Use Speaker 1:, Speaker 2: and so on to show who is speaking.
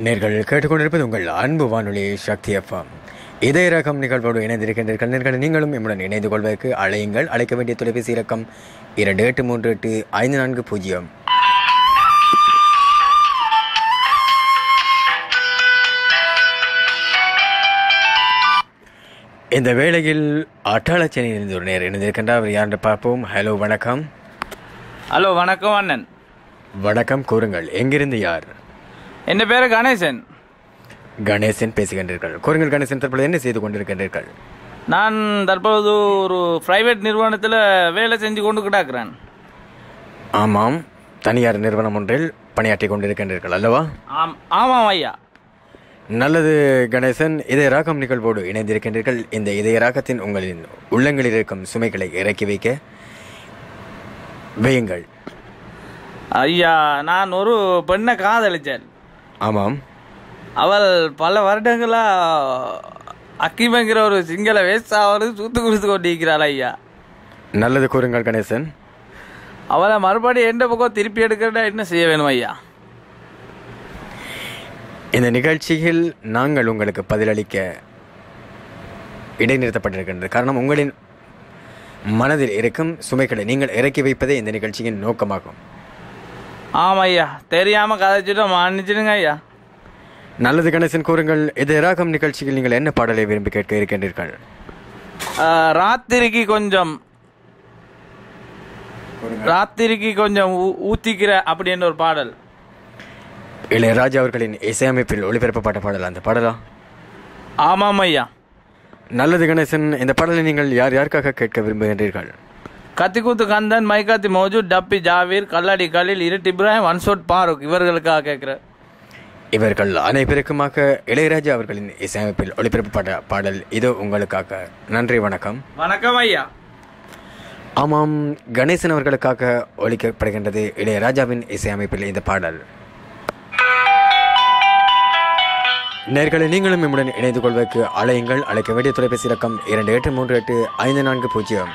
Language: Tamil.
Speaker 1: நேர்கள் கேட்டுக்கொண்டிருப்பது உங்கள் அன்பு வானொலி சக்தி எஃப்எம். இதய ரகம் நிகழ்வோடு இணைந்திருக்கின்றீர்கள். நேர்கள் நீங்களும் இம்முடன் இணைந்து கொள்வதற்கு அழையுங்கள். அழைக்க வேண்டிய தொலைபேசி இலக்கம் 28385440. இந்த வேளையில் அட்டாளச்சேனையிலிருந்து ஒரு நேர் இணைந்திருக்கின்றார். அவர் யார் பார்ப்போம். ஹலோ, வணக்கம்.
Speaker 2: ஹலோ, வணக்கம் அண்ணன்.
Speaker 1: வணக்கம், கூறுங்கள். எங்கிருந்து யார்?
Speaker 2: என் பேரு கணேசன்.
Speaker 1: கணேசன் பேசுகின்றீர்கள். கூறுங்கள் கணேசன், தற்போது என்ன செய்து கொண்டிருக்கின்றீர்கள்?
Speaker 2: நான் தற்போது ஒரு பிரைவேட் நிறுவனத்தில் வேலை செஞ்சு கொண்டு கிடக்கிறேன்.
Speaker 1: ஆமாம், தனியார் நிறுவனம் ஒன்றில் பணியாற்றி கொண்டிருக்கின்றீர்கள் அல்லவா?
Speaker 2: ஆமாம் ஐயா.
Speaker 1: நல்லது கணேசன், இதய ராகம் நிகழ்வோடு இணைந்திருக்கின்றீர்கள். இந்த இதய ராகத்தின் உங்களின் உள்ளங்களில் இருக்கும் சுமைகளை இறக்கி வைக்க வையுங்கள்.
Speaker 2: ஐயா, நான் ஒரு பெண்ணை காதலிச்சேன்.
Speaker 1: ஆமாம்.
Speaker 2: அவள் பல வருடங்களா அக்கிமங்கிற ஒரு சிங்கள வேஸ்டாவது சூத்து குடித்து கொண்டிருக்கிறாள் ஐயா.
Speaker 1: நல்லது, கூறுங்கள் கணேசன்.
Speaker 2: அவளை மறுபடியும் எந்த பக்கம் திருப்பி எடுக்கிறதா என்ன செய்ய வேணும் ஐயா?
Speaker 1: இந்த நிகழ்ச்சியில் நாங்கள் உங்களுக்கு பதிலளிக்க இடைநிறுத்தப்பட்டிருக்கின்றது. காரணம், உங்களின் மனதில் இருக்கும் சுமைகளை நீங்கள் இறக்கி வைப்பதே இந்த நிகழ்ச்சியின் நோக்கமாகும்.
Speaker 2: ஆமாம் ஐயா, தெரியாமல் கதைச்சிட்டு மன்னிச்சிடுங்க ஐயா.
Speaker 1: நல்லது கணேசன், கூறுங்கள். இதய ராகம் நிகழ்ச்சியில் நீங்கள் என்ன பாடலை விரும்பி கேட்க இருக்கின்றீர்கள்?
Speaker 2: ராத்திரிக்கு கொஞ்சம் ஊத்திக்கிற அப்படின்னு ஒரு பாடல்.
Speaker 1: இளையராஜா அவர்களின் இசையமைப்பில் ஒளிபரப்பப்பட்ட பாடல் அந்த பாடலா?
Speaker 2: ஆமாம் ஐயா.
Speaker 1: நல்லது கணேசன், இந்த பாடலை நீங்கள் யார் யாருக்காக கேட்க விரும்புகின்றீர்கள்?
Speaker 2: கத்திக்கூத்து கந்தன், மைகாத்தி மோஜு, டப்பி ஜாவீர், கல்லாடி கலில், இருட் இப்ராஹிம், ஒன்சோட் பாரூக் இவர்களுக்காக கேட்குற.
Speaker 1: இவர்கள் அனைவருக்குமாக இளையராஜா அவர்களின் இசையமைப்பில் ஒளிபரப்பப்பட்ட பாடல் இதோ உங்களுக்காக. நன்றி, வணக்கம்.
Speaker 2: வணக்கம் ஐயா.
Speaker 1: ஆமாம், கணேசன் அவர்களுக்காக ஒலிக்கப்படுகின்றது இளையராஜாவின் இசையமைப்பில் இந்த பாடல். நேர்களை நீங்களும் நம்முடன் இணைந்து கொள்வதற்கு அழையுங்கள். அழைக்க வேண்டிய தொலைபேசி இலக்கம் 28385440.